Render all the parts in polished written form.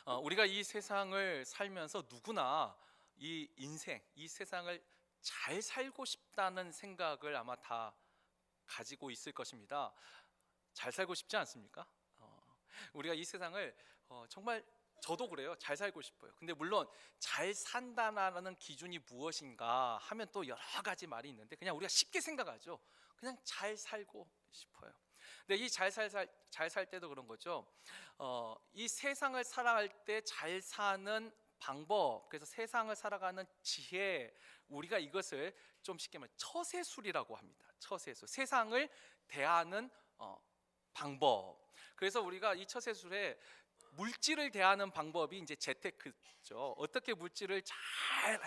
우리가 이 세상을 살면서 누구나 이 인생, 이 세상을 잘 살고 싶다는 생각을 아마 다 가지고 있을 것입니다. 잘 살고 싶지 않습니까? 우리가 이 세상을 정말 저도 그래요. 잘 살고 싶어요. 근데 물론 잘 산다라는 기준이 무엇인가 하면 또 여러 가지 말이 있는데 그냥 우리가 쉽게 생각하죠. 그냥 잘 살고 싶어요. 근데 이 잘 살 때도 그런 거죠. 이 세상을 살아갈 때 잘 사는 방법, 그래서 세상을 살아가는 지혜, 우리가 이것을 좀 쉽게 말해 처세술이라고 합니다. 처세술, 세상을 대하는 방법. 그래서 우리가 이 처세술에 물질을 대하는 방법이 이제 재테크죠. 어떻게 물질을 잘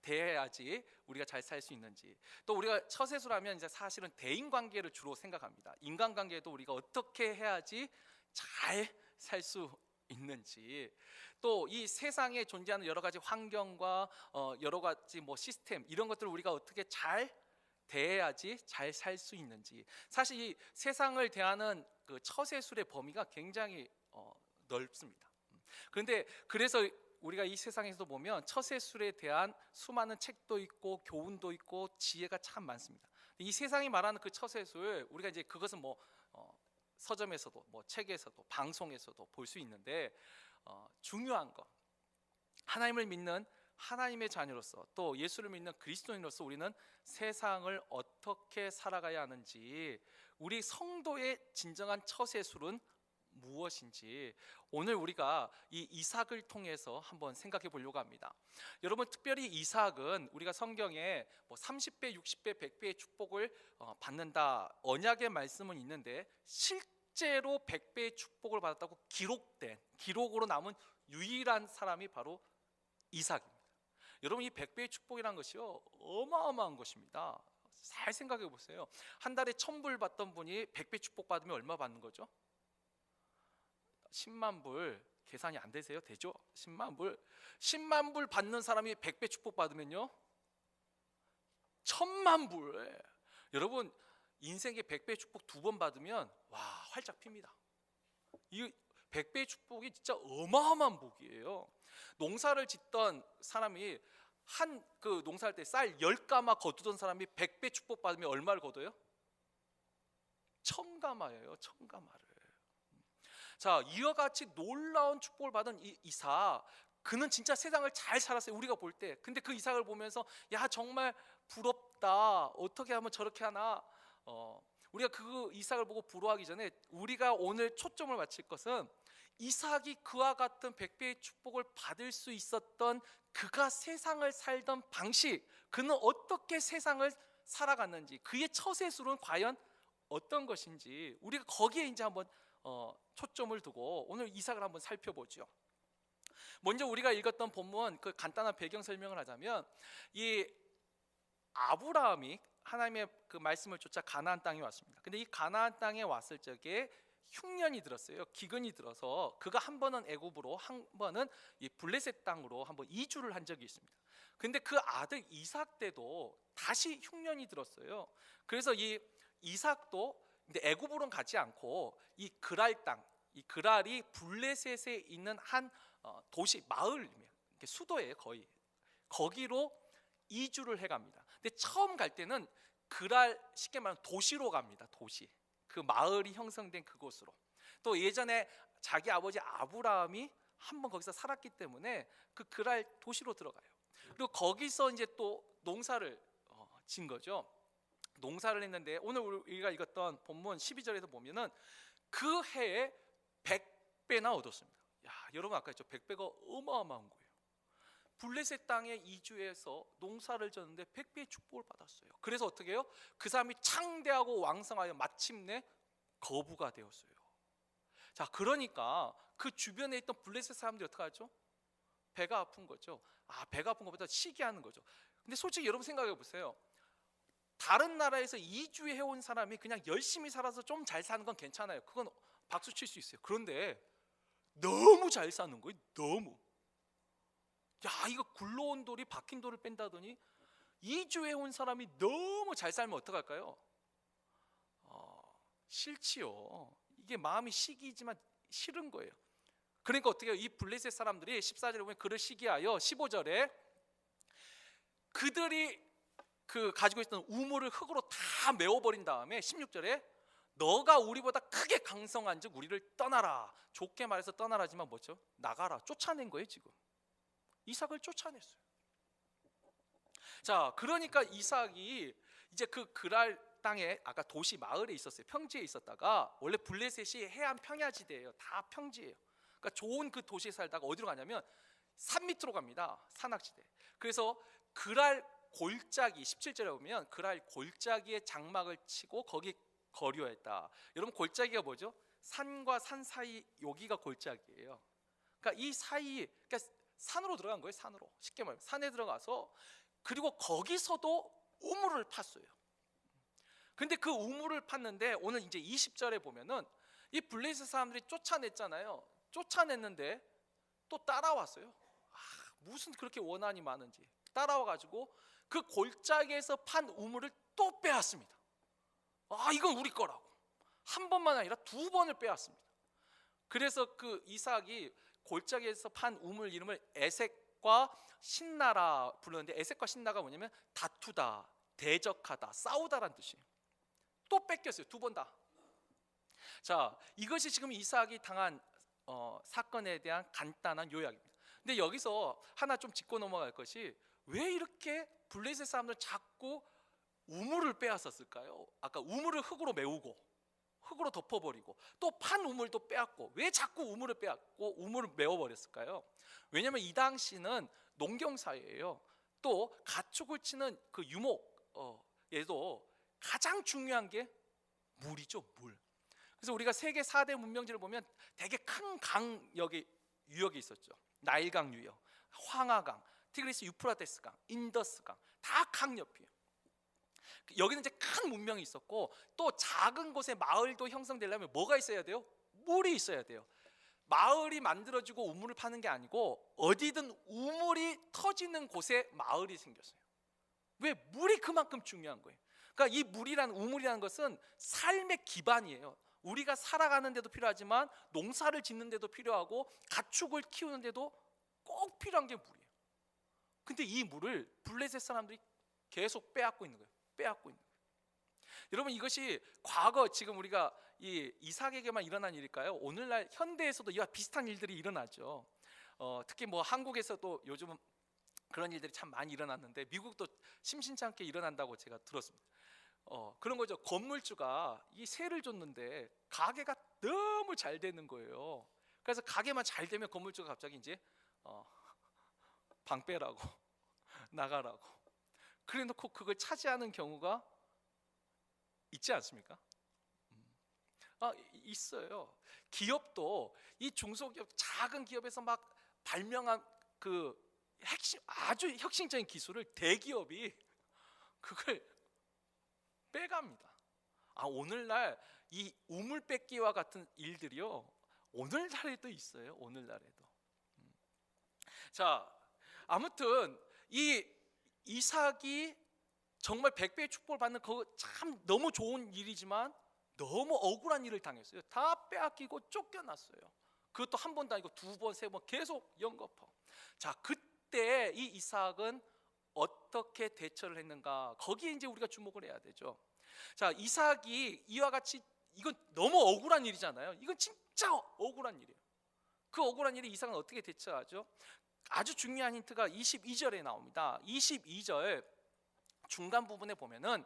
대해야지 우리가 잘 살 수 있는지. 또 우리가 처세술하면 이제 사실은 대인 관계를 주로 생각합니다. 인간 관계도 우리가 어떻게 해야지 잘 살 수 있는지. 또 이 세상에 존재하는 여러 가지 환경과 여러 가지 뭐 시스템 이런 것들을 우리가 어떻게 잘 대해야지 잘 살 수 있는지. 사실 이 세상을 대하는 그 처세술의 범위가 굉장히 넓습니다. 그런데 그래서 우리가 이 세상에서 보면 처세술에 대한 수많은 책도 있고 교훈도 있고 지혜가 참 많습니다. 이 세상이 말하는 그 처세술, 우리가 이제 그것은 뭐 서점에서도 뭐 책에서도 방송에서도 볼 수 있는데 중요한 거, 하나님을 믿는 하나님의 자녀로서 또 예수를 믿는 그리스도인으로서 우리는 세상을 어떻게 살아가야 하는지, 우리 성도의 진정한 처세술은 무엇인지 오늘 우리가 이 이삭을 통해서 한번 생각해 보려고 합니다. 여러분, 특별히 이삭은 우리가 성경에 뭐 30배, 60배, 100배의 축복을 받는다 언약의 말씀은 있는데 실제로 100배의 축복을 받았다고 기록으로 남은 유일한 사람이 바로 이삭입니다. 여러분, 이 100배의 축복이라는 것이요 어마어마한 것입니다. 잘 생각해 보세요. 한 달에 1000불 받던 분이 100배 축복 받으면 얼마 받는 거죠? 10만 불. 계산이 안 되세요? 되죠? 10만 불 받는 사람이 100배 축복 받으면요 1000만 불. 여러분, 인생의 100배 축복 2번 받으면 와, 활짝 핍니다. 이 100배의 축복이 진짜 어마어마한 복이에요. 농사를 짓던 사람이 한 그 농사할 때 쌀 10가마 거두던 사람이 100배 축복 받으면 얼마를 거둬요? 1000가마예요. 1000가마를. 자, 이와 같이 놀라운 축복을 받은 이삭, 그는 진짜 세상을 잘 살았어요, 우리가 볼 때. 근데 그 이삭을 보면서 야, 정말 부럽다, 어떻게 하면 저렇게 하나. 우리가 그 이삭을 보고 부러워하기 전에 우리가 오늘 초점을 맞출 것은 이삭이 그와 같은 100배의 축복을 받을 수 있었던 그가 세상을 살던 방식, 그는 어떻게 세상을 살아갔는지, 그의 처세술은 과연 어떤 것인지, 우리가 거기에 이제 한번 초점을 두고 오늘 이삭을 한번 살펴보죠. 먼저 우리가 읽었던 본문 그 간단한 배경 설명을 하자면, 이 아브라함이 하나님의 그 말씀을 쫓아 가나안 땅에 왔습니다. 근데 이 가나안 땅에 왔을 적에 흉년이 들었어요. 기근이 들어서 그가 한 번은 애굽으로, 한 번은 이 블레셋 땅으로 한번 이주를 한 적이 있습니다. 근데 그 아들 이삭 때도 다시 흉년이 들었어요. 그래서 이 이삭도 근데 애굽으로는 가지 않고 이 그랄 땅, 이 그랄이 블레셋에 있는 한 도시, 마을이면 수도예요, 거의. 거기로 이주를 해갑니다. 근데 처음 갈 때는 그랄, 쉽게 말하면 도시로 갑니다. 도시, 그 마을이 형성된 그곳으로. 또 예전에 자기 아버지 아브라함이 한번 거기서 살았기 때문에 그 그랄 도시로 들어가요. 그리고 거기서 이제 또 농사를 진 거죠. 농사를 했는데 오늘 우리가 읽었던 본문 12절에서 보면은 그 해에 100배나 얻었습니다. 야, 여러분, 아까 했죠, 100배가 어마어마한 거예요. 블레셋 땅에 이주해서 농사를 졌는데 100배의 축복을 받았어요. 그래서 어떻게 해요? 그 사람이 창대하고 왕성하여 마침내 거부가 되었어요. 자, 그러니까 그 주변에 있던 블레셋 사람들이 어떻게 하죠? 배가 아픈 거죠. 배가 아픈 것보다 시기하는 거죠. 근데 솔직히 여러분 생각해 보세요. 다른 나라에서 이주해 온 사람이 그냥 열심히 살아서 좀 잘 사는 건 괜찮아요. 그건 박수 칠 수 있어요. 그런데 너무 잘 사는 거예요. 너무. 야, 이거 굴러온 돌이 박힌 돌을 뺀다더니 이주해 온 사람이 너무 잘 살면 어떡할까요? 싫지요. 이게 마음이 시기지만 싫은 거예요. 그러니까 어떻게 해요? 이 블레셋 사람들이 14절에 보면 그를 시기하여 15절에 그들이 그 가지고 있던 우물을 흙으로 다 메워버린 다음에 16절에 너가 우리보다 크게 강성한즉 우리를 떠나라. 좋게 말해서 떠나라지만 뭐죠? 나가라. 쫓아낸 거예요. 지금 이삭을 쫓아냈어요. 자, 그러니까 이삭이 이제 그 그랄 땅에 아까 도시 마을에 있었어요. 평지에 있었다가 원래 블레셋이 해안 평야지대예요. 다 평지예요. 그러니까 좋은 그 도시에 살다가 어디로 가냐면 산 밑으로 갑니다. 산악지대. 그래서 그랄 골짜기 17절에 보면 그랄 골짜기에 장막을 치고 거기 거류했다. 여러분 골짜기가 뭐죠? 산과 산 사이 여기가 골짜기예요. 그러니까 이 사이 그러니까 산으로 들어간 거예요. 산으로. 쉽게 말하면 산에 들어가서 그리고 거기서도 우물을 팠어요. 근데 그 우물을 팠는데 오늘 이제 20절에 보면은 이 블레셋 사람들이 쫓아냈잖아요. 쫓아냈는데 또 따라왔어요. 무슨 그렇게 원한이 많은지 따라와가지고 그 골짜기에서 판 우물을 또 빼앗습니다. 이건 우리 거라고. 한 번만 아니라 두 번을 빼앗습니다. 그래서 그 이삭이 골짜기에서 판 우물 이름을 에색과 신나라 부르는데 에색과 신나가 뭐냐면 다투다, 대적하다, 싸우다라는 뜻이에요. 또 뺏겼어요. 두 번 다. 자, 이것이 지금 이삭이 당한 사건에 대한 간단한 요약입니다. 근데 여기서 하나 좀 짚고 넘어갈 것이 왜 이렇게 블레셋 사람들 자꾸 우물을 빼앗았을까요? 아까 우물을 흙으로 메우고 흙으로 덮어버리고 또 판 우물도 빼앗고 왜 자꾸 우물을 빼앗고 우물을 메워버렸을까요? 왜냐하면 이 당시는 농경사회예요. 또 가축을 치는 그 유목에도 가장 중요한 게 물이죠. 물. 그래서 우리가 세계 4대 문명지를 보면 되게 큰 강역이 유역이 있었죠. 나일강 유역, 황하강, 티그리스 유프라테스강, 인더스강 다 강옆이에요. 여기는 이제 큰 문명이 있었고 또 작은 곳에 마을도 형성되려면 뭐가 있어야 돼요? 물이 있어야 돼요. 마을이 만들어지고 우물을 파는 게 아니고 어디든 우물이 터지는 곳에 마을이 생겼어요. 왜? 물이 그만큼 중요한 거예요. 그러니까 이 물이라는 우물이라는 것은 삶의 기반이에요. 우리가 살아가는 데도 필요하지만 농사를 짓는 데도 필요하고 가축을 키우는 데도 꼭 필요한 게 물이에요. 근데 이 물을 블레셋 사람들이 계속 빼앗고 있는 거예요. 빼앗고 있는 거예요. 여러분 이것이 과거 지금 우리가 이 이삭에게만 일어난 일일까요? 오늘날 현대에서도 이와 비슷한 일들이 일어나죠. 특히 뭐 한국에서도 요즘은 그런 일들이 참 많이 일어났는데 미국도 심심치 않게 일어난다고 제가 들었습니다. 그런 거죠. 건물주가 이 세를 줬는데 가게가 너무 잘 되는 거예요. 그래서 가게만 잘 되면 건물주가 갑자기 이제 방 빼라고 나가라고 그래놓고 그걸 차지하는 경우가 있지 않습니까? 있어요. 기업도 이 중소기업, 작은 기업에서 막 발명한 그 아주 혁신적인 기술을 대기업이 그걸 빼갑니다. 오늘날 이 우물 뺏기와 같은 일들이요. 오늘날에도 있어요. 오늘날에도. 자, 아무튼 이 이삭이 정말 100배의 축복을 받는 그거 참 너무 좋은 일이지만 너무 억울한 일을 당했어요. 다 빼앗기고 쫓겨났어요. 그것도 한 번도 아니고 두 번, 세 번 계속 연거푸. 자, 그때 이 이삭은 어떻게 대처를 했는가? 거기에 이제 우리가 주목을 해야 되죠. 자, 이삭이 이와 같이 이건 너무 억울한 일이잖아요. 이건 진짜 억울한 일이에요. 그 억울한 일에 이삭은 어떻게 대처하죠? 아주 중요한 힌트가 22절에 나옵니다. 22절 중간 부분에 보면은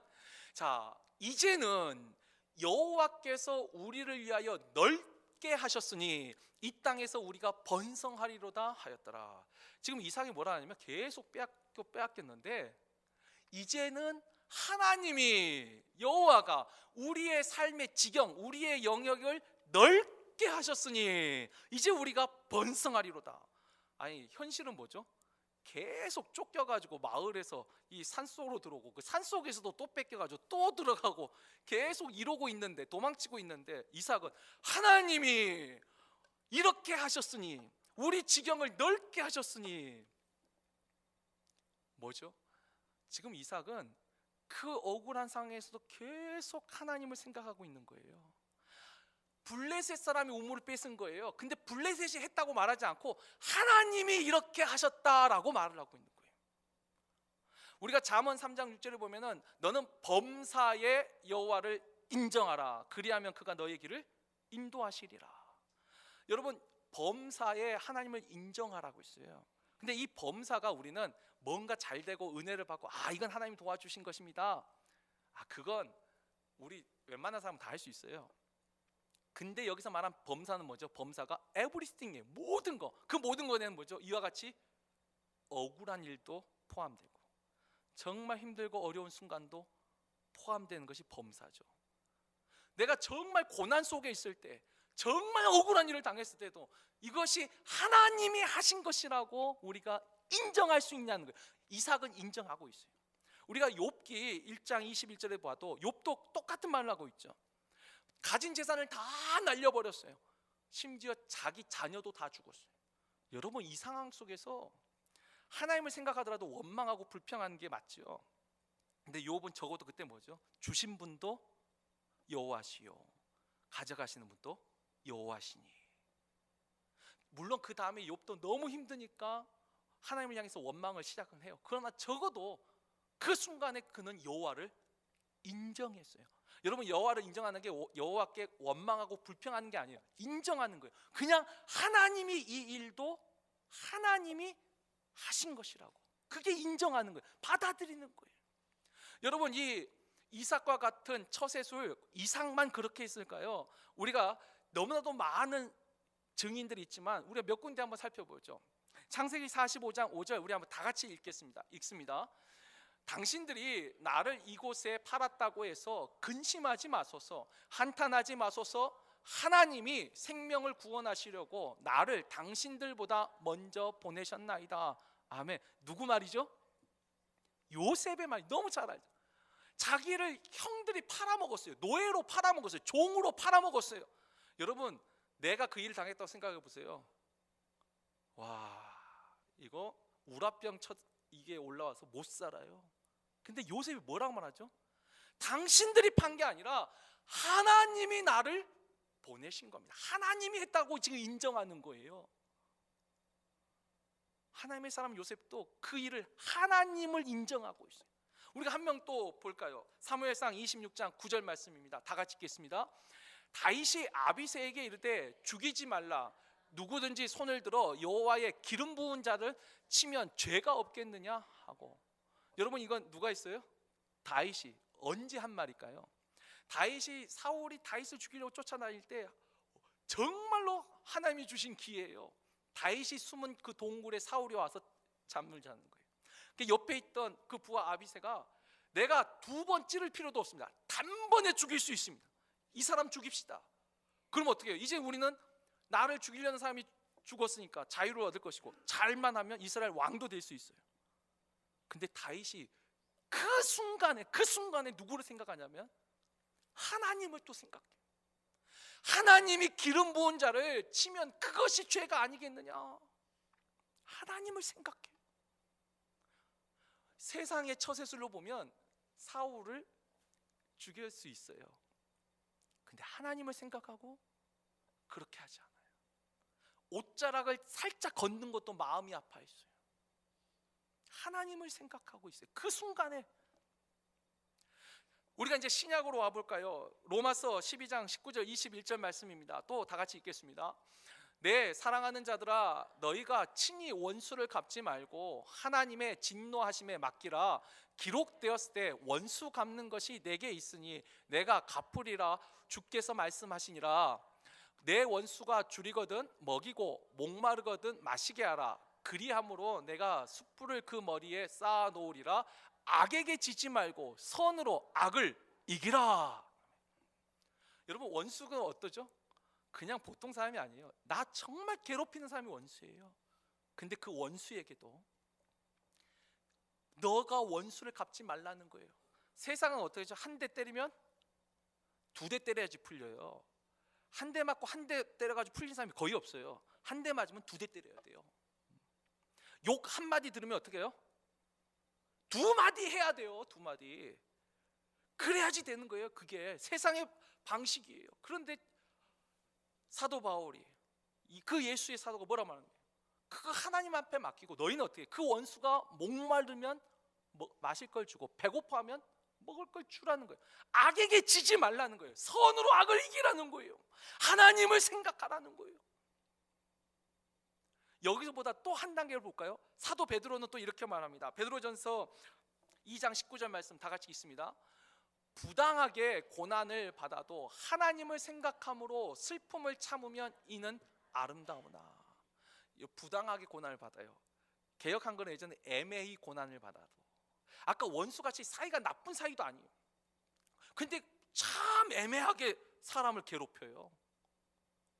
자, 이제는 여호와께서 우리를 위하여 넓게 하셨으니 이 땅에서 우리가 번성하리로다 하였더라. 지금 이삭이 뭐라 하냐면 계속 빼앗겼는데 이제는 하나님이 여호와가 우리의 삶의 지경, 우리의 영역을 넓게 하셨으니 이제 우리가 번성하리로다. 아니 현실은 뭐죠? 계속 쫓겨가지고 마을에서 이 산속으로 들어오고 그 산속에서도 또 뺏겨가지고 또 들어가고 계속 이러고 있는데 도망치고 있는데 이삭은 하나님이 이렇게 하셨으니 우리 지경을 넓게 하셨으니 뭐죠? 지금 이삭은 그 억울한 상황에서도 계속 하나님을 생각하고 있는 거예요. 블레셋 사람이 우물을 뺏은 거예요. 근데 블레셋이 했다고 말하지 않고 하나님이 이렇게 하셨다라고 말을 하고 있는 거예요. 우리가 잠언 3장 6절을 보면은 너는 범사의 여호와를 인정하라. 그리하면 그가 너의 길을 인도하시리라. 여러분, 범사에 하나님을 인정하라고 있어요. 근데 이 범사가 우리는 뭔가 잘 되고 은혜를 받고 이건 하나님이 도와주신 것입니다. 그건 우리 웬만한 사람은 다 할 수 있어요. 근데 여기서 말한 범사는 뭐죠? 범사가 everything이에요. 모든 거. 그 모든 거에는 뭐죠? 이와 같이 억울한 일도 포함되고 정말 힘들고 어려운 순간도 포함되는 것이 범사죠. 내가 정말 고난 속에 있을 때, 정말 억울한 일을 당했을 때도 이것이 하나님이 하신 것이라고 우리가 인정할 수 있냐는 거예요. 이삭은 인정하고 있어요. 우리가 욥기 1장 21절에 봐도 욥도 똑같은 말을 하고 있죠. 가진 재산을 다 날려버렸어요. 심지어 자기 자녀도 다 죽었어요. 여러분, 이 상황 속에서 하나님을 생각하더라도 원망하고 불평하는 게 맞죠. 근데 욥은 적어도 그때 뭐죠? 주신 분도 여호와시요 가져가시는 분도 여호와시니. 물론 그 다음에 욥도 너무 힘드니까 하나님을 향해서 원망을 시작은 해요. 그러나 적어도 그 순간에 그는 여호와를 인정했어요. 여러분, 여호와를 인정하는 게 여호와께 원망하고 불평하는 게 아니에요. 인정하는 거예요. 그냥 하나님이 이 일도 하나님이 하신 것이라고, 그게 인정하는 거예요. 받아들이는 거예요. 여러분, 이 이삭과 같은 처세술, 이삭만 그렇게 했을까요? 우리가 너무나도 많은 증인들이 있지만 우리가 몇 군데 한번 살펴보죠. 창세기 45장 5절 우리 한번 다 같이 읽습니다. 당신들이 나를 이곳에 팔았다고 해서 근심하지 마소서, 한탄하지 마소서. 하나님이 생명을 구원하시려고 나를 당신들보다 먼저 보내셨나이다. 아멘. 누구 말이죠? 요셉의 말. 너무 잘 알죠. 자기를 형들이 팔아먹었어요. 노예로 팔아먹었어요. 종으로 팔아먹었어요. 여러분, 내가 그 일을 당했다고 생각해 보세요. 와, 이거 우라병 이게 올라와서 못 살아요. 근데 요셉이 뭐라고 말하죠? 당신들이 판 게 아니라 하나님이 나를 보내신 겁니다. 하나님이 했다고 지금 인정하는 거예요. 하나님의 사람 요셉도 그 일을 하나님을 인정하고 있어요. 우리가 한 명 또 볼까요? 사무엘상 26장 9절 말씀입니다. 다 같이 읽겠습니다. 다윗이 아비새에게 이르되 죽이지 말라. 누구든지 손을 들어 여호와의 기름 부은 자를 치면 죄가 없겠느냐 하고. 여러분, 이건 누가 했어요? 다윗이. 언제 한 말일까요? 다윗이 사울이 다윗을 죽이려고 쫓아다닐 때 정말로 하나님이 주신 기회예요. 다윗이 숨은 그 동굴에 사울이 와서 잠을 자는 거예요. 옆에 있던 그 부하 아비새가 내가 두 번 찌를 필요도 없습니다. 단번에 죽일 수 있습니다. 이 사람 죽입시다. 그럼 어떻게 해요? 이제 우리는 나를 죽이려는 사람이 죽었으니까 자유를 얻을 것이고 잘만 하면 이스라엘 왕도 될 수 있어요. 근데 다윗이 그 순간에 누구를 생각하냐면 하나님을 또 생각해요. 하나님이 기름 부은 자를 치면 그것이 죄가 아니겠느냐. 하나님을 생각해요. 세상의 처세술로 보면 사울을 죽일 수 있어요. 근데 하나님을 생각하고 그렇게 하지 않아요. 옷자락을 살짝 걷는 것도 마음이 아파했어요. 하나님을 생각하고 있어요. 그 순간에. 우리가 이제 신약으로 와볼까요? 로마서 12장 19절 21절 말씀입니다. 또 다 같이 읽겠습니다. 네, 사랑하는 자들아, 너희가 친히 원수를 갚지 말고 하나님의 진노하심에 맡기라. 기록되었을 때 원수 갚는 것이 내게 있으니 내가 갚으리라 주께서 말씀하시니라. 내 원수가 줄이거든 먹이고 목마르거든 마시게 하라. 그리함으로 내가 숯불을 그 머리에 쌓아 놓으리라. 악에게 지지 말고 선으로 악을 이기라. 여러분, 원수가 어떠죠? 그냥 보통 사람이 아니에요. 나 정말 괴롭히는 사람이 원수예요. 근데 그 원수에게도 너가 원수를 갚지 말라는 거예요. 세상은 어떻게 하죠? 한 대 때리면 두 대 때려야지 풀려요. 한 대 맞고 한 대 때려가지고 풀린 사람이 거의 없어요. 한 대 맞으면 두 대 때려야 돼요. 욕 한마디 들으면 어떻게 해요? 두 마디 해야 돼요. 두 마디. 그래야지 되는 거예요. 그게 세상의 방식이에요. 그런데 사도 바울이 그 예수의 사도가 뭐라 말하는 거예요? 그거 하나님 앞에 맡기고 너희는 어떻게 그 원수가 목마르면 마실 걸 주고 배고파하면 먹을 걸 주라는 거예요. 악에게 지지 말라는 거예요. 선으로 악을 이기라는 거예요. 하나님을 생각하라는 거예요. 여기서보다 또 한 단계를 볼까요? 사도 베드로는 또 이렇게 말합니다. 베드로전서 2장 19절 말씀 다 같이 읽습니다. 부당하게 고난을 받아도 하나님을 생각함으로 슬픔을 참으면 이는 아름다우나. 부당하게 고난을 받아요. 개역한 거는 예전에 애매히 고난을 받아도, 아까 원수같이 사이가 나쁜 사이도 아니에요. 근데 참 애매하게 사람을 괴롭혀요.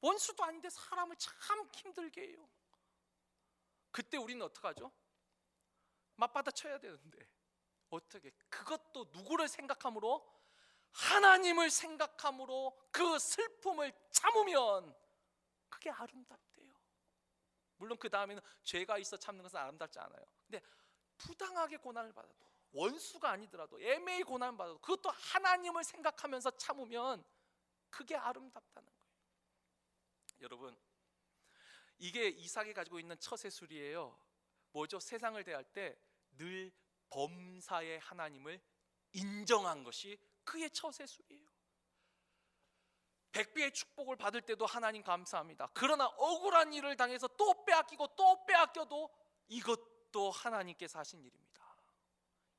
원수도 아닌데 사람을 참 힘들게 해요. 그때 우리는 어떡하죠? 맞받아 쳐야 되는데 어떻게? 그것도 누구를 생각함으로? 하나님을 생각함으로 그 슬픔을 참으면 그게 아름답대요. 물론 그 다음에는 죄가 있어 참는 것은 아름답지 않아요. 근데 부당하게 고난을 받아도, 원수가 아니더라도 애매히 고난을 받아도 그것도 하나님을 생각하면서 참으면 그게 아름답다는 거예요. 여러분, 이게 이삭이 가지고 있는 처세술이에요. 뭐죠? 세상을 대할 때 늘 범사의 하나님을 인정한 것이 그의 처세술이에요. 백배의 축복을 받을 때도 하나님 감사합니다. 그러나 억울한 일을 당해서 또 빼앗기고 또 빼앗겨도 이것도 하나님께서 하신 일입니다.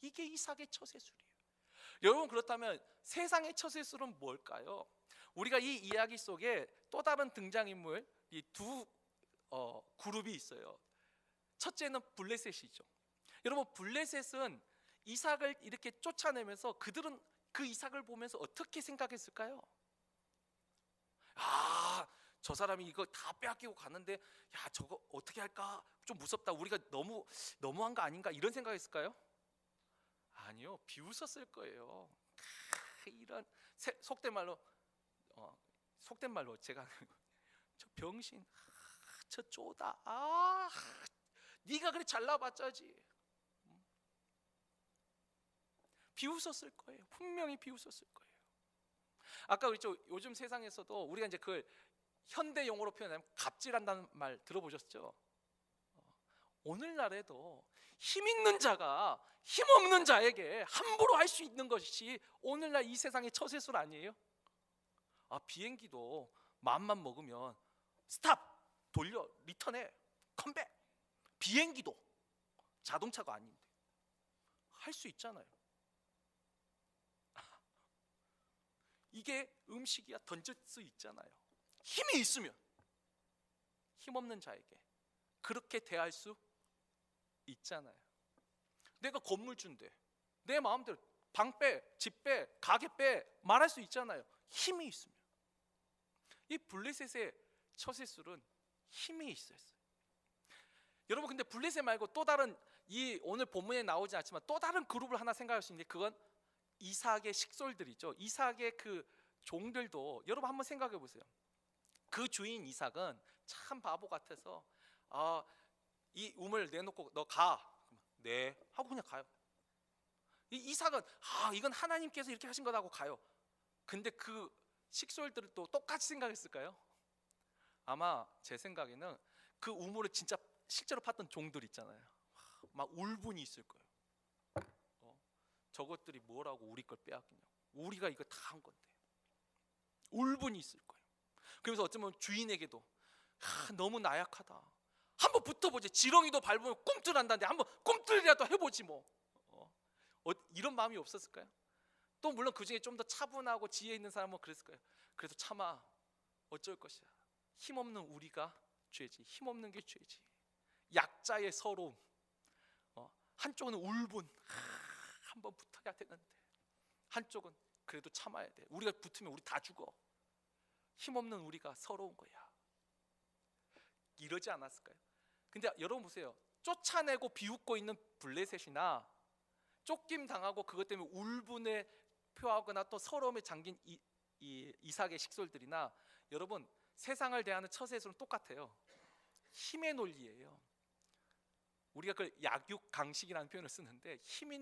이게 이삭의 처세술이에요. 여러분, 그렇다면 세상의 처세술은 뭘까요? 우리가 이 이야기 속에 또 다른 등장인물, 이 두 그룹이 있어요. 첫째는 블레셋이죠. 여러분, 블레셋은 이삭을 이렇게 쫓아내면서 그들은 그 이삭을 보면서 어떻게 생각했을까요? 아, 저 사람이 이거 다 빼앗기고 가는데 야, 저거 어떻게 할까? 좀 무섭다. 우리가 너무한 거 아닌가? 이런 생각했을까요? 아니요, 비웃었을 거예요. 이런 속된 말로 제가 저 병신, 저 쪼다, 네가 그래 잘나봤자지. 비웃었을 거예요. 분명히 비웃었을 거예요. 아까 그랬죠. 요즘 세상에서도 우리가 이제 그걸 현대 용어로 표현하면 갑질한다는 말 들어보셨죠? 오늘날에도 힘 있는 자가 힘 없는 자에게 함부로 할 수 있는 것이 오늘날 이 세상의 처세술 아니에요? 비행기도 마음만 먹으면 스탑, 돌려, 리턴해, 컴백. 비행기도 자동차가 아닌데 할 수 있잖아요. 이게 음식이야, 던질 수 있잖아요. 힘이 있으면 힘없는 자에게 그렇게 대할 수 있잖아요. 내가 건물주인데 내 마음대로 방 빼, 집 빼, 가게 빼 말할 수 있잖아요. 힘이 있으면. 이 블레셋의 처세술은 힘이 있었어요. 여러분, 근데 블레셋 말고 또 다른, 이 오늘 본문에 나오지 않지만 또 다른 그룹을 하나 생각할 수 있는데 그건 이삭의 식솔들이죠. 이삭의 그 종들도 여러분 한번 생각해 보세요. 그 주인 이삭은 참 바보 같아서 이 우물 내놓고 너 가. 네 하고 그냥 가요. 이 이삭은 이건 하나님께서 이렇게 하신 거라고 가요. 근데 그 식솔들도 똑같이 생각했을까요? 아마 제 생각에는 그 우물을 진짜 실제로 팠던 종들 있잖아요. 막 울분이 있을 거예요. 저것들이 뭐라고 우리 걸 빼앗기냐고. 우리가 이거 다 한 건데. 울분이 있을 거예요. 그러면서 어쩌면 주인에게도 너무 나약하다. 한번 붙어보지. 지렁이도 밟으면 꿈틀한다는데 한번 꿈틀이라도 해보지 뭐. 이런 마음이 없었을까요? 또 물론 그 중에 좀 더 차분하고 지혜 있는 사람은 그랬을 거예요. 그래도 참아, 어쩔 것이야. 힘없는 우리가 죄지. 힘없는 게 죄지. 약자의 서러움. 한쪽은 울분. 한번 붙어야 되는데 한쪽은 그래도 참아야 돼. 우리가 붙으면 우리 다 죽어. 힘없는 우리가 서러운 거야. 이러지 않았을까요? 근데 여러분 보세요. 쫓아내고 비웃고 있는 블레셋이나 쫓김 당하고 그것 때문에 울분에 표하거나 또 서러움에 잠긴 이삭의 식솔들이나 여러분 세상을 대하는 처세술은 똑같아요. 힘의 논리예요. 우리가 그 약육강식이라는 표현을 쓰는데 힘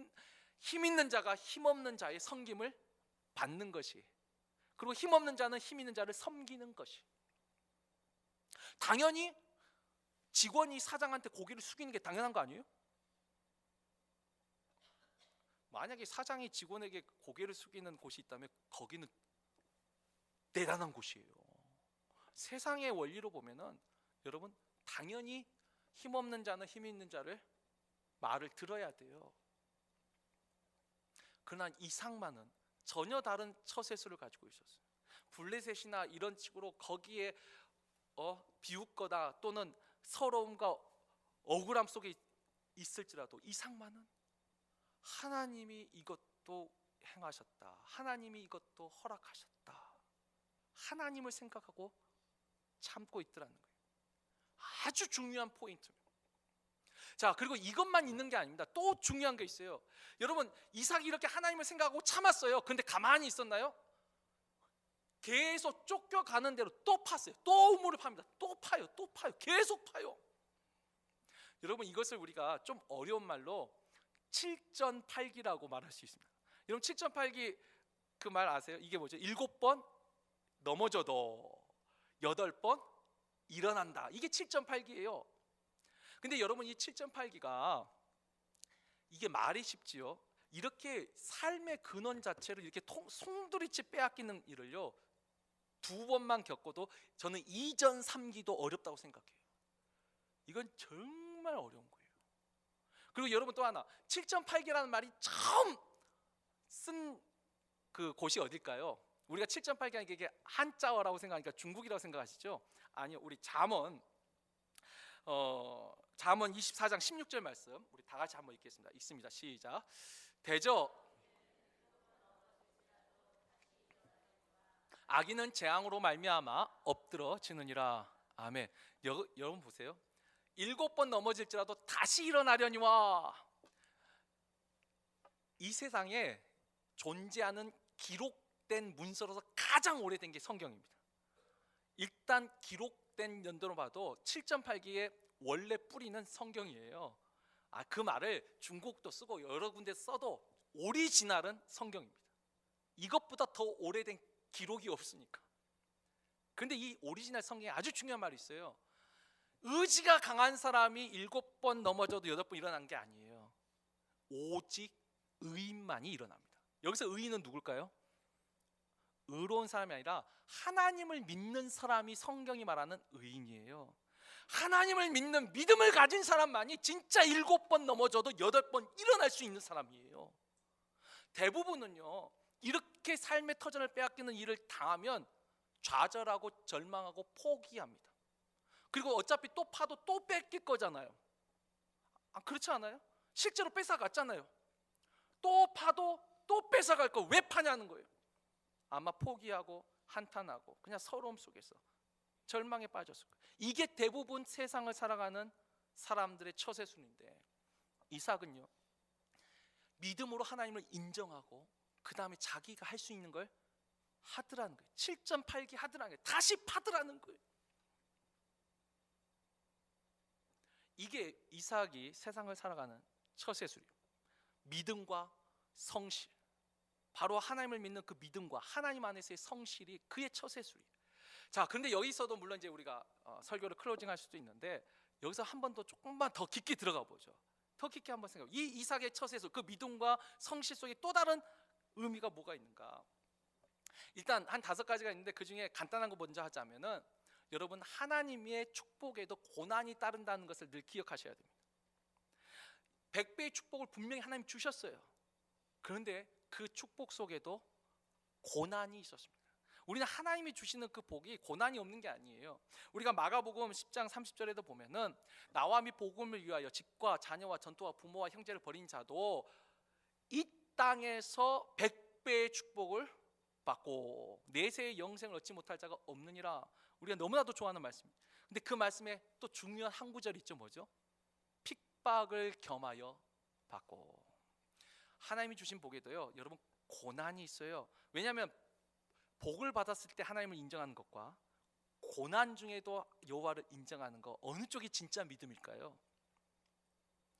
있는 자가 힘 없는 자의 섬김을 받는 것이, 그리고 힘 없는 자는 힘 있는 자를 섬기는 것이. 당연히 직원이 사장한테 고개를 숙이는 게 당연한 거 아니에요? 만약에 사장이 직원에게 고개를 숙이는 곳이 있다면 거기는 대단한 곳이에요. 세상의 원리로 보면은 여러분 당연히 힘없는 자는 힘 있는 자를 말을 들어야 돼요. 그러나 이상만은 전혀 다른 처세술을 가지고 있었어요. 블레셋이나 이런 식으로 거기에 비웃거나 또는 서러움과 억울함 속에 있을지라도 이상만은 하나님이 이것도 행하셨다, 하나님이 이것도 허락하셨다, 하나님을 생각하고 참고 있더라는 거예요. 아주 중요한 포인트입니다. 자, 그리고 이것만 있는 게 아닙니다. 또 중요한 게 있어요. 여러분, 이삭이 이렇게 하나님을 생각하고 참았어요. 근데 가만히 있었나요? 계속 쫓겨가는 대로 또 팠어요. 또 우물을 팝니다. 또 파요, 또 파요, 계속 파요. 여러분, 이것을 우리가 좀 어려운 말로 칠전팔기라고 말할 수 있습니다. 여러분, 칠전팔기 그 말 아세요? 이게 뭐죠? 7번 넘어져도 8번 일어난다. 이게 7.8기예요. 근데 여러분, 이 7.8기가 이게 말이 쉽지요. 이렇게 삶의 근원 자체를 이렇게 송두리째 빼앗기는 일을요 2번만 겪어도 저는 2전 3기도 어렵다고 생각해요. 이건 정말 어려운 거예요. 그리고 여러분 또 하나, 7.8기라는 말이 처음 쓴 그 곳이 어딜까요? 우리가 7.8기가 이게 한자어라고 생각하니까 중국이라고 생각하시죠? 아니요, 우리 잠언 24장 16절 말씀 우리 다 같이 한번 읽겠습니다. 읽습니다. 시작. 대저 악인은 재앙으로 말미암아 엎드러지느니라. 아멘. 여러분 보세요. 7번 넘어질지라도 다시 일어나려니와. 이 세상에 존재하는 기록된 문서로서 가장 오래된 게 성경입니다. 일단 기록된 연도로 봐도 7.8기의 원래 뿌리는 성경이에요. 그 말을 중국도 쓰고 여러 군데 써도 오리지널은 성경입니다. 이것보다 더 오래된 기록이 없으니까. 그런데 이 오리지널 성경에 아주 중요한 말이 있어요. 의지가 강한 사람이 7번 넘어져도 8번 일어난 게 아니에요. 오직 의인만이 일어납니다. 여기서 의인은 누굴까요? 의로운 사람이 아니라 하나님을 믿는 사람이 성경이 말하는 의인이에요. 하나님을 믿는 믿음을 가진 사람만이 진짜 7번 넘어져도 8번 일어날 수 있는 사람이에요. 대부분은요 이렇게 삶의 터전을 빼앗기는 일을 당하면 좌절하고 절망하고 포기합니다. 그리고 어차피 또 파도 또 뺏길 거잖아요. 그렇지 않아요? 실제로 뺏어갔잖아요. 또 파도 또 뺏어갈 거 왜 파냐는 거예요. 아마 포기하고 한탄하고 그냥 서러움 속에서 절망에 빠졌을 거예요. 이게 대부분 세상을 살아가는 사람들의 처세술인데, 이삭은요 믿음으로 하나님을 인정하고 그 다음에 자기가 할 수 있는 걸 하더라는 거예요. 7.8기 하더라는 거예요. 다시 파더라는 거예요. 이게 이삭이 세상을 살아가는 처세술이에요. 믿음과 성실, 바로 하나님을 믿는 그 믿음과 하나님 안에서의 성실이 그의 처세술이에요. 자, 그런데 여기서도 물론 이제 우리가 설교를 클로징할 수도 있는데 여기서 한 번 더 조금만 더 깊게 들어가 보죠. 더 깊게 한번 생각해. 이 이삭의 처세술, 그 믿음과 성실 속에 또 다른 의미가 뭐가 있는가? 일단 한 5가지가 있는데 그 중에 간단한 거 먼저 하자면은, 여러분 하나님의 축복에도 고난이 따른다는 것을 늘 기억하셔야 됩니다. 100배의 축복을 분명히 하나님 주셨어요. 그런데 그 축복 속에도 고난이 있었습니다. 우리는 하나님이 주시는 그 복이 고난이 없는 게 아니에요. 우리가 마가복음 10장 30절에도 보면은 나와 및 복음을 위하여 집과 자녀와 전토와 부모와 형제를 버린 자도 이 땅에서 100배의 축복을 받고 내세의 영생을 얻지 못할 자가 없느니라. 우리가 너무나도 좋아하는 말씀입니다. 근데 그 말씀에 또 중요한 한 구절이 있죠. 뭐죠? 핍박을 겸하여 받고. 하나님이 주신 복에도요 여러분 고난이 있어요. 왜냐하면 복을 받았을 때 하나님을 인정하는 것과 고난 중에도 여호와를 인정하는 거, 어느 쪽이 진짜 믿음일까요?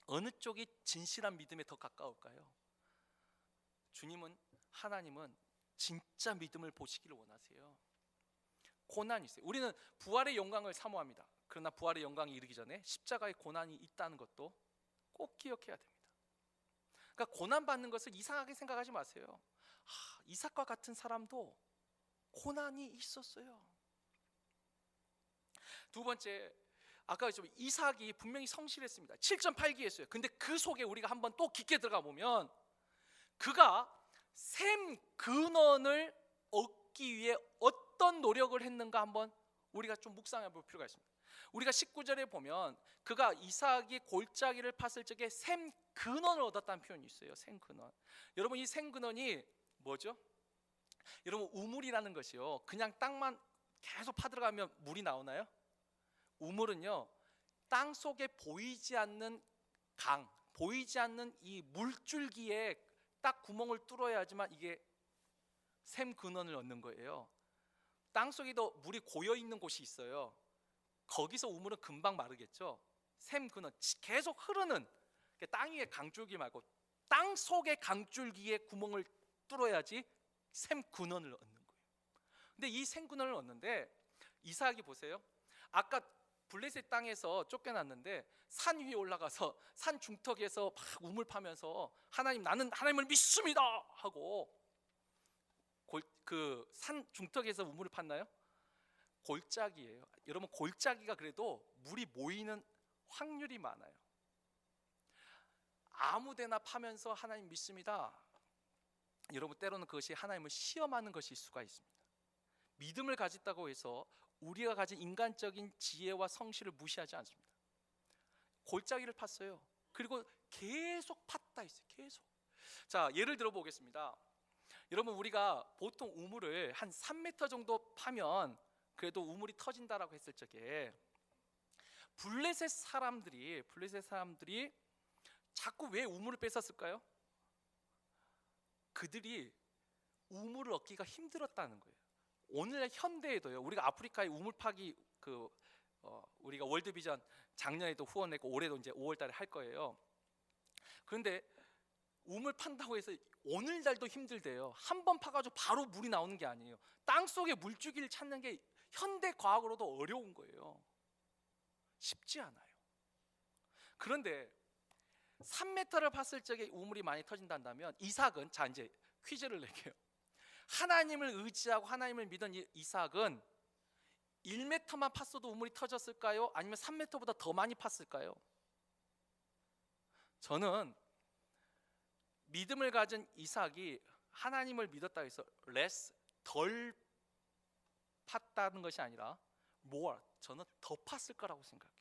어느 쪽이 진실한 믿음에 더 가까울까요? 하나님은 진짜 믿음을 보시기를 원하세요. 고난이 있어요. 우리는 부활의 영광을 사모합니다. 그러나 부활의 영광이 이르기 전에 십자가의 고난이 있다는 것도 꼭 기억해야 됩니다. 그러니까 고난 받는 것을 이상하게 생각하지 마세요. 이삭과 같은 사람도 고난이 있었어요. 두 번째, 아까 좀 이삭이 분명히 성실했습니다. 7.8기 했어요. 근데 그 속에 우리가 한번 또 깊게 들어가 보면 그가 셈 근원을 얻기 위해 어떤 노력을 했는가 한번 우리가 좀 묵상해 볼 필요가 있습니다. 우리가 19절에 보면 그가 이삭이 골짜기를 팠을 적에 셈 근원을 얻었다는 표현이 있어요. 셈 근원. 여러분, 이 셈 근원이 뭐죠? 여러분, 우물이라는 것이요, 그냥 땅만 계속 파들어가면 물이 나오나요? 우물은요, 땅 속에 보이지 않는 강, 보이지 않는 이 물줄기에 딱 구멍을 뚫어야지만 이게 샘 근원을 얻는 거예요. 땅 속에도 물이 고여 있는 곳이 있어요. 거기서 우물은 금방 마르겠죠. 샘 근원, 계속 흐르는, 땅 위에 강줄기 말고 땅 속의 강줄기에 구멍을 뚫어야지 샘 근원을 얻는 거예요. 근데 이 샘 근원을 얻는데 이삭이 보세요. 아까 블레셋 땅에서 쫓겨났는데 산 위에 올라가서 산 중턱에서 막 우물 파면서 하나님, 나는 하나님을 믿습니다 하고 그 산 중턱에서 우물을 팠나요? 골짜기예요. 여러분, 골짜기가 그래도 물이 모이는 확률이 많아요. 아무데나 파면서 하나님 믿습니다. 여러분, 때로는 그것이 하나님을 시험하는 것일 수가 있습니다. 믿음을 가졌다고 해서 우리가 가진 인간적인 지혜와 성실을 무시하지 않습니다. 골짜기를 팠어요. 그리고 계속 팠다 했어요. 계속. 자, 예를 들어 보겠습니다. 여러분, 우리가 보통 우물을 한 3m 정도 파면 그래도 우물이 터진다라고 했을 적에 블레셋 사람들이 자꾸 왜 우물을 뺐었을까요? 그들이 우물을 얻기가 힘들었다는 거예요. 오늘날 현대에도요, 우리가 아프리카의 우물 파기 우리가 월드비전 작년에도 후원했고 올해도 이제 5월달에 할 거예요. 그런데 우물 판다고 해서 오늘날도 힘들대요. 한 번 파가지고 바로 물이 나오는 게 아니에요. 땅 속에 물줄기를 찾는 게 현대 과학으로도 어려운 거예요. 쉽지 않아요. 그런데 3m를 팠을 적에 우물이 많이 터진다면 이삭은, 자 이제 퀴즈를 낼게요. 하나님을 의지하고 하나님을 믿은 이삭은 1m만 팠어도 우물이 터졌을까요? 아니면 3m보다 더 많이 팠을까요? 저는 믿음을 가진 이삭이 하나님을 믿었다 해서 less, 덜 팠다는 것이 아니라 more, 저는 더 팠을 거라고 생각해요.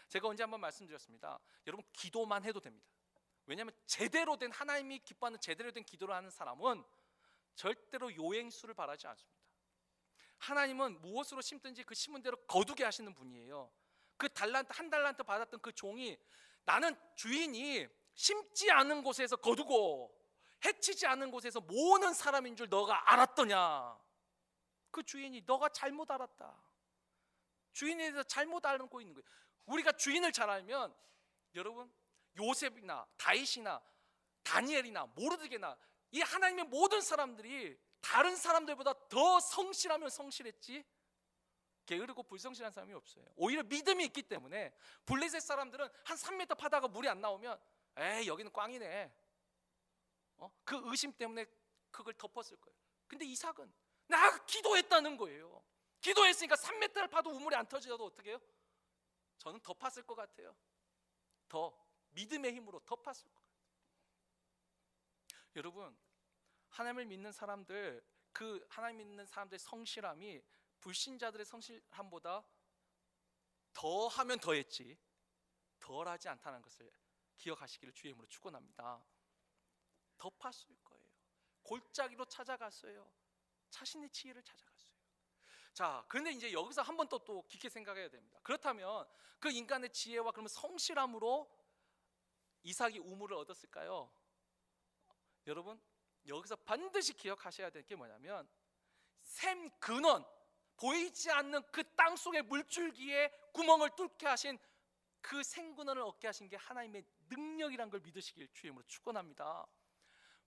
제가 언제 한번 말씀드렸습니다. 여러분, 기도만 해도 됩니다. 왜냐하면 제대로 된, 하나님이 기뻐하는 제대로 된 기도를 하는 사람은 절대로 요행수를 바라지 않습니다. 하나님은 무엇으로 심든지 그 심은 대로 거두게 하시는 분이에요. 그 한 달란트 받았던 그 종이, 나는 주인이 심지 않은 곳에서 거두고 해치지 않은 곳에서 모으는 사람인 줄 너가 알았더냐. 그 주인이 너가 잘못 알았다. 주인에 대해서 잘못 알고 있는 거예요. 우리가 주인을 잘 알면, 여러분, 요셉이나 다윗이나 다니엘이나 모르드게나 이 하나님의 모든 사람들이 다른 사람들보다 더 성실하면 성실했지 게으르고 불성실한 사람이 없어요. 오히려 믿음이 있기 때문에 블레셋 사람들은 한 3m 파다가 물이 안 나오면 에이, 여기는 꽝이네, 그 의심 때문에 그걸 덮었을 거예요. 근데 이삭은 나 기도했다는 거예요. 기도했으니까 3m를 파도 우물이 안 터지셔도 어떻게 해요? 저는 더 팠을 것 같아요. 더 믿음의 힘으로 더 팠을 것 같아요. 여러분, 하나님을 믿는 사람들, 그 하나님 믿는 사람들의 성실함이 불신자들의 성실함보다 더 하면 더 했지 덜 하지 않다는 것을 기억하시기를 주의 이름으로 축원합니다. 더 팠을 거예요. 골짜기로 찾아갔어요. 자신의 지혜를 찾아갔어요. 자, 그런데 이제 여기서 한 번 또 깊게 생각해야 됩니다. 그렇다면 그 인간의 지혜와 그러면 성실함으로 이삭이 우물을 얻었을까요? 여러분, 여기서 반드시 기억하셔야 될 게 뭐냐면, 샘 근원, 보이지 않는 그 땅 속의 물줄기에 구멍을 뚫게 하신 그 생근원을 얻게 하신 게 하나님의 능력이란 걸 믿으시길 주의 이름으로 축원합니다.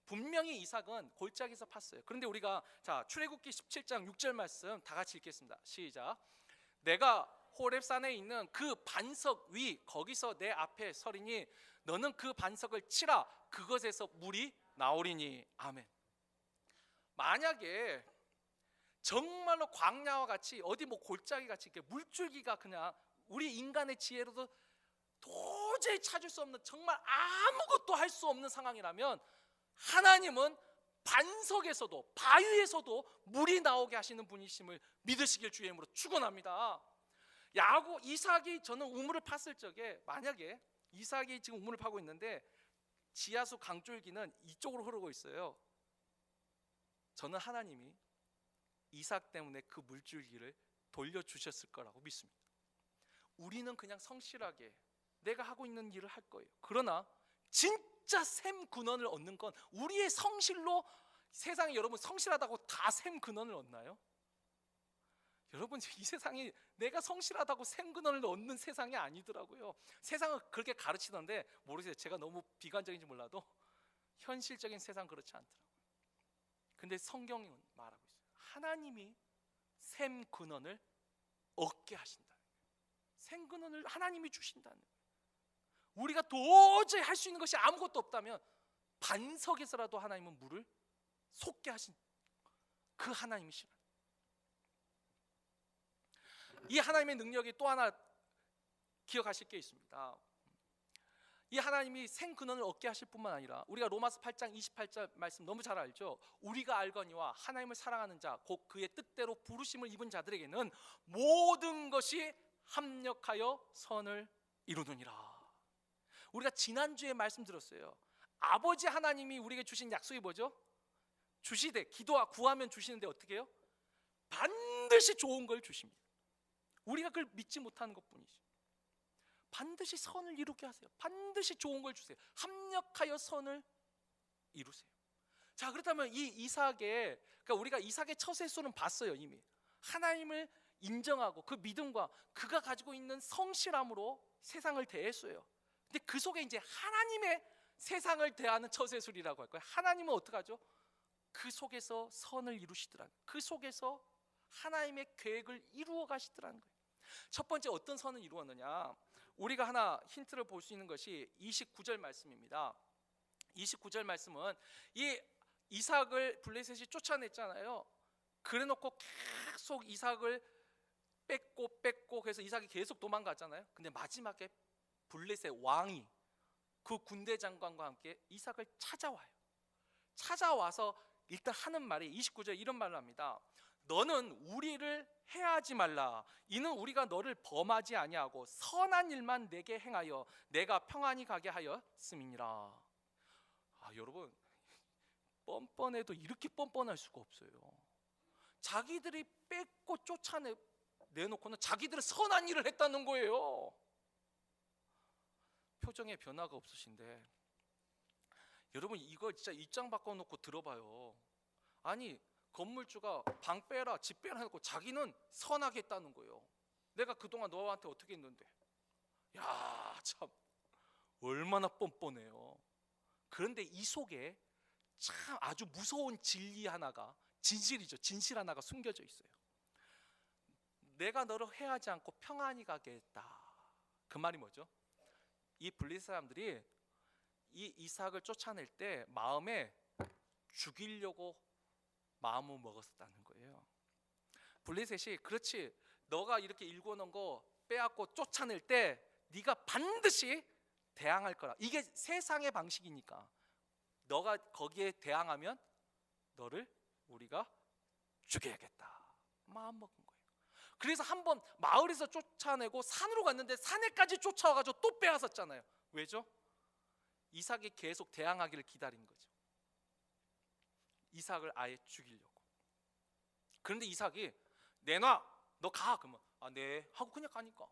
분명히 이삭은 골짜기에서 팠어요. 그런데 우리가 자 출애굽기 17장 6절 말씀 다 같이 읽겠습니다. 시작. 내가 호렙산에 있는 그 반석 위 거기서 내 앞에 서리니 너는 그 반석을 치라. 그것에서 물이 나오리니. 아멘. 만약에 정말로 광야와 같이 어디 뭐 골짜기 같이 이렇게 물줄기가 그냥 우리 인간의 지혜로도 도저히 찾을 수 없는 정말 아무것도 할 수 없는 상황이라면 하나님은 반석에서도 바위에서도 물이 나오게 하시는 분이심을 믿으시길 주의 이름으로 축원합니다. 이삭이 저는 우물을 팠을 적에 만약에 이삭이 지금 우물을 파고 있는데 지하수 강줄기는 이쪽으로 흐르고 있어요. 저는 하나님이 이삭 때문에 그 물줄기를 돌려주셨을 거라고 믿습니다. 우리는 그냥 성실하게 내가 하고 있는 일을 할 거예요. 그러나 진짜 샘 근원을 얻는 건 우리의 성실로 세상에 여러분 성실하다고 다 샘 근원을 얻나요? 여러분 이 세상이 내가 성실하다고 샘 근원을 얻는 세상이 아니더라고요. 세상은 그렇게 가르치던데 모르겠어요. 제가 너무 비관적인지 몰라도 현실적인 세상 그렇지 않더라고요. 근데 성경은 말하고 있어요. 하나님이 샘 근원을 얻게 하신다. 샘 근원을 하나님이 주신다는 거예요. 우리가 도저히 할 수 있는 것이 아무것도 없다면 반석에서라도 하나님은 물을 솟게 하신 그 하나님이시라. 이 하나님의 능력이 또 하나 기억하실 게 있습니다. 이 하나님이 생 근원을 얻게 하실 뿐만 아니라 우리가 로마서 8장 28절 말씀 너무 잘 알죠. 우리가 알거니와 하나님을 사랑하는 자 곧 그의 뜻대로 부르심을 입은 자들에게는 모든 것이 합력하여 선을 이루느니라. 우리가 지난주에 말씀드렸어요. 아버지 하나님이 우리에게 주신 약속이 뭐죠? 주시되 기도와 구하면 주시는데 어떻게 해요? 반드시 좋은 걸 주십니다. 우리가 그걸 믿지 못하는 것뿐이죠. 반드시 선을 이루게 하세요. 반드시 좋은 걸 주세요. 합력하여 선을 이루세요. 자, 그렇다면 이 이삭의 그러니까 우리가 이삭의 처세술은 봤어요. 이미 하나님을 인정하고 그 믿음과 그가 가지고 있는 성실함으로 세상을 대했어요. 근데 그 속에 이제 하나님의 세상을 대하는 처세술이라고 할 거예요. 하나님은 어떻게 하죠? 그 속에서 선을 이루시더라는 거예요. 그 속에서 하나님의 계획을 이루어 가시더라는 거예요. 첫 번째 어떤 선을 이루었느냐? 우리가 하나 힌트를 볼 수 있는 것이 29절 말씀입니다. 29절 말씀은 이 이삭을 블레셋이 쫓아냈잖아요. 그래놓고 계속 이삭을 뺏고 그래서 이삭이 계속 도망갔잖아요. 근데 마지막에 블레셋 왕이 그 군대 장관과 함께 이삭을 찾아와요. 찾아와서 일단 하는 말이 29절 이런 말을 합니다. 너는 우리를 해하지 말라. 이는 우리가 너를 범하지 아니하고 선한 일만 내게 행하여 내가 평안히 가게 하였음이니라. 여러분 뻔뻔해도 이렇게 뻔뻔할 수가 없어요. 자기들이 뺏고 쫓아내놓고는 자기들은 선한 일을 했다는 거예요. 표정에 변화가 없으신데 여러분 이거 진짜 입장 바꿔놓고 들어봐요. 아니 건물주가 방 빼라 집 빼라 해놓고 자기는 선하게 했다는 거예요. 내가 그동안 너한테 어떻게 했는데. 야, 참 얼마나 뻔뻔해요. 그런데 이 속에 참 아주 무서운 진리 하나가 진실이죠. 진실 하나가 숨겨져 있어요. 내가 너를 해하지 않고 평안히 가게 했다. 그 말이 뭐죠? 이 블레셋 사람들이 이 이삭을 쫓아낼 때 마음에 죽이려고 마음을 먹었다는 거예요. 블레셋이 그렇지 너가 이렇게 일궈놓은 거 빼앗고 쫓아낼 때 네가 반드시 대항할 거라. 이게 세상의 방식이니까 너가 거기에 대항하면 너를 우리가 죽여야겠다 마음 먹은 거예요. 그래서 한번 마을에서 쫓아내고 산으로 갔는데 산에까지 쫓아와가지고 또 빼앗았잖아요. 왜죠? 이삭이 계속 대항하기를 기다린 거죠. 이삭을 아예 죽이려고. 그런데 이삭이 내놔 너 가 그러면 네 하고 그냥 가니까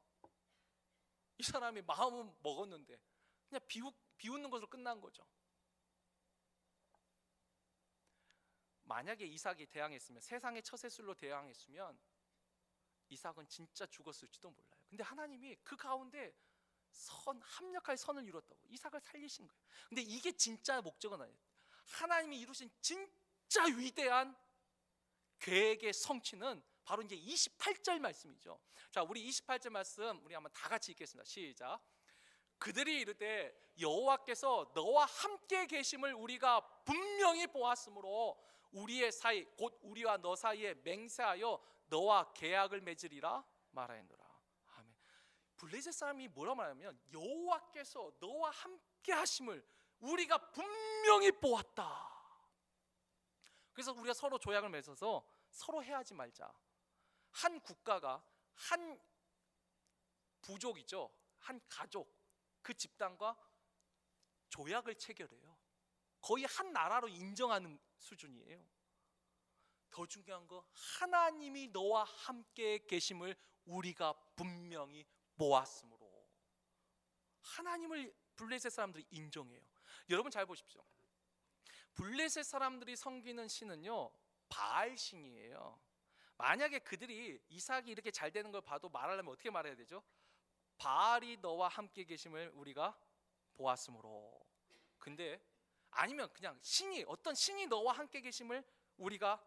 이 사람이 마음은 먹었는데 그냥 비웃는 것으로 끝난 거죠. 만약에 이삭이 대항했으면 세상의 처세술로 대항했으면 이삭은 진짜 죽었을지도 몰라요. 근데 하나님이 그 가운데 합력할 선을 이뤘다고 이삭을 살리신 거예요. 근데 이게 진짜 목적은 아니에요. 하나님이 이루신 진짜 위대한 계획의 성취는 바로 이제 28절 말씀이죠. 자, 우리 28절 말씀 우리 한번 다 같이 읽겠습니다. 시작. 그들이 이르되 여호와께서 너와 함께 계심을 우리가 분명히 보았으므로 우리의 사이 곧 우리와 너 사이에 맹세하여 너와 계약을 맺으리라 말하였노라. 아멘. 블레셋 사람이 뭐라 말하냐면 여호와께서 너와 함께 하심을 우리가 분명히 보았다. 그래서 우리가 서로 조약을 맺어서 서로 해하지 말자. 한 국가가 한 부족이죠. 한 가족, 그 집단과 조약을 체결해요. 거의 한 나라로 인정하는 수준이에요. 더 중요한 거, 하나님이 너와 함께 계심을 우리가 분명히 보았으므로. 하나님을 블레셋 사람들이 인정해요. 여러분 잘 보십시오. 블레셋 사람들이 섬기는 신은요, 바알 신이에요. 만약에 그들이 이삭이 이렇게 잘 되는 걸 봐도 말하려면 어떻게 말해야 되죠? 바알이 너와 함께 계심을 우리가 보았으므로. 근데 아니면 그냥 신이, 어떤 신이 너와 함께 계심을 우리가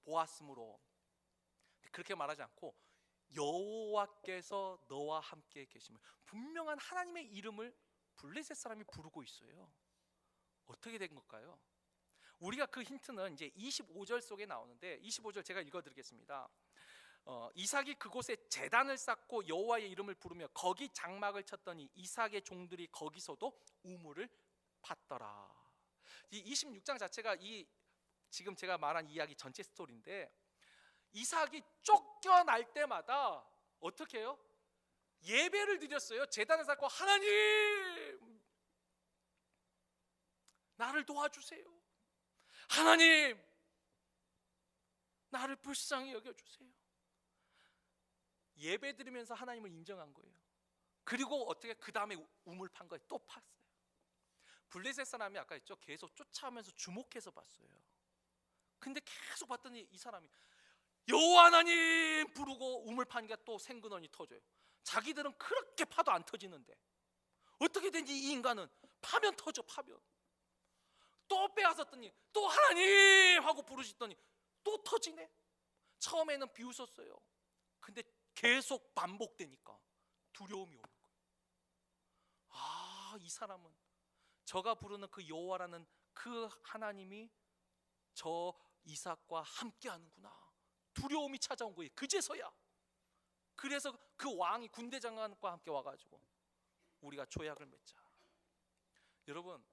보았으므로. 그렇게 말하지 않고 여호와께서 너와 함께 계심을, 분명한 하나님의 이름을 블레셋 사람이 부르고 있어요. 어떻게 된 걸까요? 우리가 그 힌트는 이제 25절 속에 나오는데, 25절 제가 읽어드리겠습니다. 이삭이 그곳에 제단을 쌓고 여호와의 이름을 부르며 거기 장막을 쳤더니 이삭의 종들이 거기서도 우물을 팠더라. 이 26장 자체가 이 지금 제가 말한 이야기 전체 스토리인데, 이삭이 쫓겨날 때마다 어떻게 해요? 예배를 드렸어요. 제단을 쌓고 하나님 나를 도와주세요. 하나님 나를 불쌍히 여겨주세요. 예배 드리면서 하나님을 인정한 거예요. 그리고 어떻게 그 다음에 우물 판 거예요. 또 팠어요. 블레셋 사람이 아까 했죠. 계속 쫓아오면서 주목해서 봤어요. 근데 계속 봤더니 이 사람이 여호와 하나님 부르고 우물 파니까 또 생근원이 터져요. 자기들은 그렇게 파도 안 터지는데 어떻게 된지 이 인간은 파면 터져. 파면 또 빼앗았더니 또 하나님 하고 부르시더니 또 터지네. 처음에는 비웃었어요. 근데 계속 반복되니까 두려움이 오는 거예요. 아, 이 사람은 저가 부르는 그 여호와라는 그 하나님이 저 이삭과 함께 하는구나. 두려움이 찾아온 거예요. 그제서야. 그래서 그 왕이 군대 장관과 함께 와가지고 우리가 조약을 맺자. 여러분,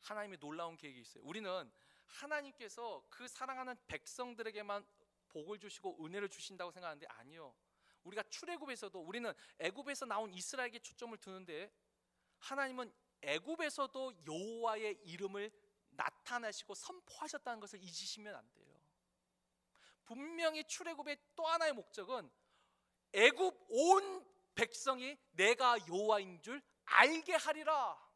하나님의 놀라운 계획이 있어요. 우리는 하나님께서 그 사랑하는 백성들에게만 복을 주시고 은혜를 주신다고 생각하는데 아니요. 우리가 출애굽에서도, 우리는 애굽에서 나온 이스라엘에게 초점을 두는데, 하나님은 애굽에서도 여호와의 이름을 나타내시고 선포하셨다는 것을 잊으시면 안 돼요. 분명히 출애굽의 또 하나의 목적은 애굽 온 백성이 내가 여호와인 줄 알게 하리라.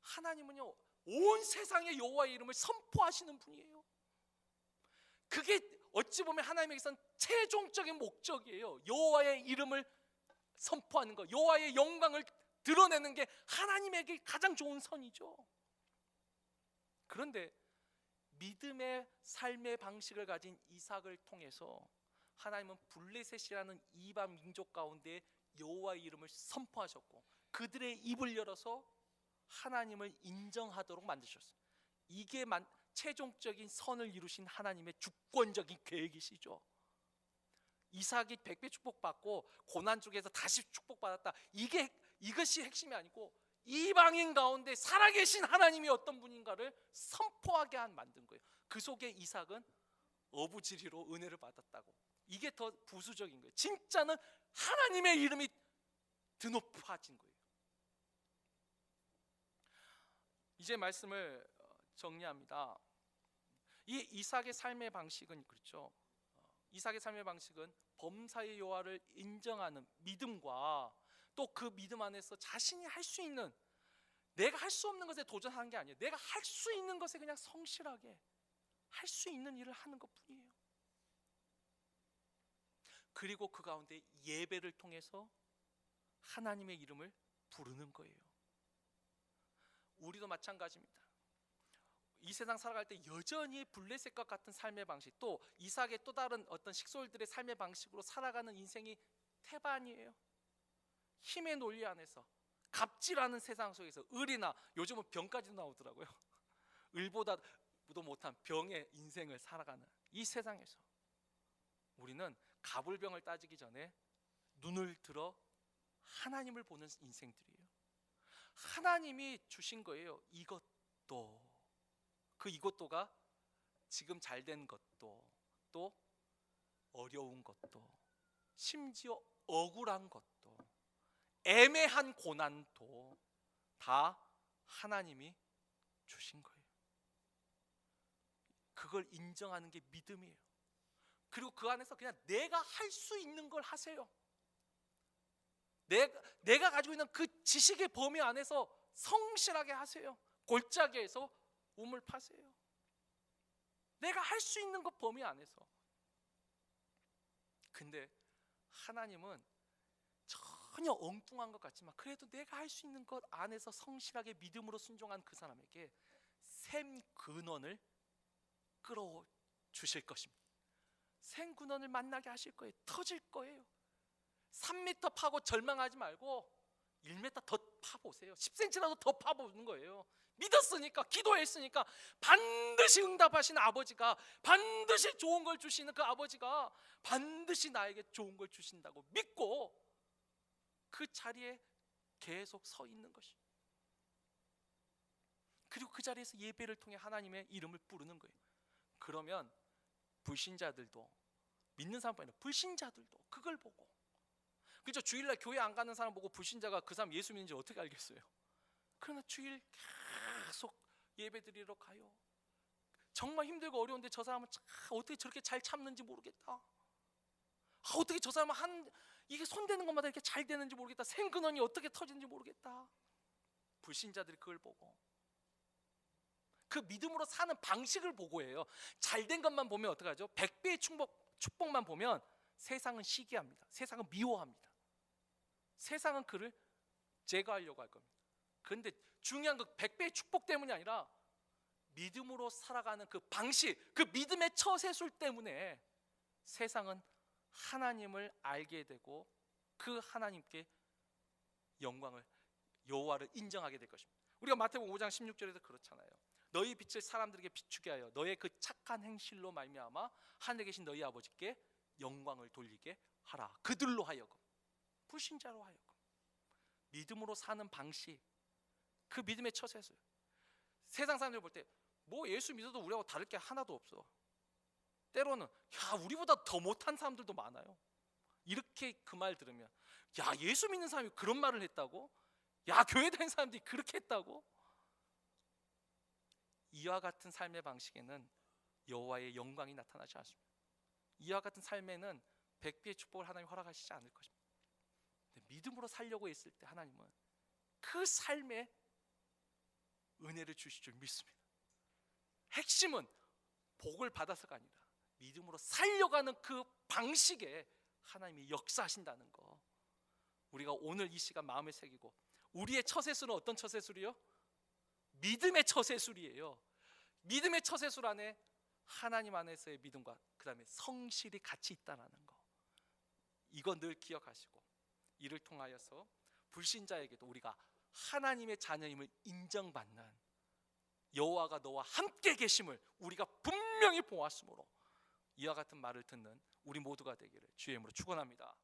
하나님은요, 온 세상에 여호와의 이름을 선포하시는 분이에요. 그게 어찌 보면 하나님에게선 최종적인 목적이에요. 여호와의 이름을 선포하는 것, 여호와의 영광을 드러내는 게 하나님에게 가장 좋은 선이죠. 그런데 믿음의 삶의 방식을 가진 이삭을 통해서 하나님은 블레셋이라는 이방 민족 가운데 여호와의 이름을 선포하셨고 그들의 입을 열어서 하나님을 인정하도록 만드셨어요. 이게 최종적인 선을 이루신 하나님의 주권적인 계획이시죠. 이삭이 100배 축복받고 고난 중에서 다시 축복받았다. 이것이 핵심이 아니고 이방인 가운데 살아계신 하나님이 어떤 분인가를 선포하게 만든 거예요. 그 속에 이삭은 어부지리로 은혜를 받았다고. 이게 더 부수적인 거예요. 진짜는 하나님의 이름이 드높아진 거예요. 이제 말씀을 정리합니다. 이 이삭의 삶의 방식은 그렇죠. 이삭의 삶의 방식은 범사의 여호와를 인정하는 믿음과 또 그 믿음 안에서 자신이 할 수 있는, 내가 할 수 없는 것에 도전하는 게 아니에요. 내가 할 수 있는 것에 그냥 성실하게 할 수 있는 일을 하는 것뿐이에요. 그리고 그 가운데 예배를 통해서 하나님의 이름을 부르는 거예요. 우리도 마찬가지입니다. 이 세상 살아갈 때 여전히 블레셋과 같은 삶의 방식, 또 이삭의 또 다른 어떤 식솔들의 삶의 방식으로 살아가는 인생이 태반이에요. 힘의 논리 안에서, 갑질하는 세상 속에서, 을이나 요즘은 병까지도 나오더라고요. 을보다도 못한 병의 인생을 살아가는 이 세상에서 우리는 가불병을 따지기 전에 눈을 들어 하나님을 보는 인생들이에요. 하나님이 주신 거예요. 이것도, 그 이것도가 지금 잘된 것도, 또 어려운 것도, 심지어 억울한 것도, 애매한 고난도 다 하나님이 주신 거예요. 그걸 인정하는 게 믿음이에요. 그리고 그 안에서 그냥 내가 할 수 있는 걸 하세요. 내가 가지고 있는 그 지식의 범위 안에서 성실하게 하세요. 골짜기에서 우물 파세요. 내가 할 수 있는 것 범위 안에서. 근데 하나님은 전혀 엉뚱한 것 같지만 그래도 내가 할 수 있는 것 안에서 성실하게 믿음으로 순종한 그 사람에게 샘 근원을 끌어 주실 것입니다. 샘 근원을 만나게 하실 거예요. 터질 거예요. 3m 파고 절망하지 말고 1m 더 파보세요. 10cm라도 더 파보는 거예요. 믿었으니까, 기도했으니까 반드시 응답하시는 아버지가, 반드시 좋은 걸 주시는 그 아버지가 반드시 나에게 좋은 걸 주신다고 믿고 그 자리에 계속 서 있는 것이에요. 그리고 그 자리에서 예배를 통해 하나님의 이름을 부르는 거예요. 그러면 불신자들도, 믿는 사람뿐 아니라 불신자들도 그걸 보고, 그렇죠? 주일날 교회 안 가는 사람 보고 불신자가 그 사람 예수 믿는지 어떻게 알겠어요? 그러나 주일 계속 예배 드리러 가요. 정말 힘들고 어려운데 저 사람은 어떻게 저렇게 잘 참는지 모르겠다. 어떻게 저 사람은 이게 손대는 것마다 이렇게 잘 되는지 모르겠다. 생근원이 어떻게 터지는지 모르겠다. 불신자들이 그걸 보고 그 믿음으로 사는 방식을 보고 해요. 잘된 것만 보면 어떡하죠? 100배의 축복만 보면 세상은 시기합니다. 세상은 미워합니다. 세상은 그를 제거하려고 할 겁니다. 그런데 중요한 건 100배의 축복 때문이 아니라 믿음으로 살아가는 그 방식, 그 믿음의 처세술 때문에 세상은 하나님을 알게 되고 그 하나님께 영광을, 여호와를 인정하게 될 것입니다. 우리가 마태복음 5장 16절에서 그렇잖아요. 너희 빛을 사람들에게 비추게 하여 너의 그 착한 행실로 말미암아 하늘에 계신 너희 아버지께 영광을 돌리게 하라. 그들로 하여금, 불신자로 하여금 믿음으로 사는 방식, 그 믿음의 처세술. 세상 사람들 볼 때 뭐 예수 믿어도 우리하고 다를 게 하나도 없어. 때로는 야, 우리보다 더 못한 사람들도 많아요. 이렇게 그 말 들으면, 야, 예수 믿는 사람이 그런 말을 했다고? 야, 교회 다니는 사람들이 그렇게 했다고? 이와 같은 삶의 방식에는 여호와의 영광이 나타나지 않습니다. 이와 같은 삶에는 100배의 축복을 하나님이 허락하시지 않을 것입니다. 근데 믿음으로 살려고 했을 때 하나님은 그 삶에 은혜를 주실 줄 믿습니다. 핵심은 복을 받아서가 아니라 믿음으로 살려가는 그 방식에 하나님이 역사하신다는 거, 우리가 오늘 이 시간 마음에 새기고, 우리의 처세술은 어떤 처세술이요? 믿음의 처세술이에요. 믿음의 처세술 안에 하나님 안에서의 믿음과 그 다음에 성실이 같이 있다는 거, 이거 늘 기억하시고, 이를 통하여서 불신자에게도 우리가 하나님의 자녀임을 인정받는, 여호와가 너와 함께 계심을 우리가 분명히 보았으므로 이와 같은 말을 듣는 우리 모두가 되기를 주의 이름으로 축원합니다.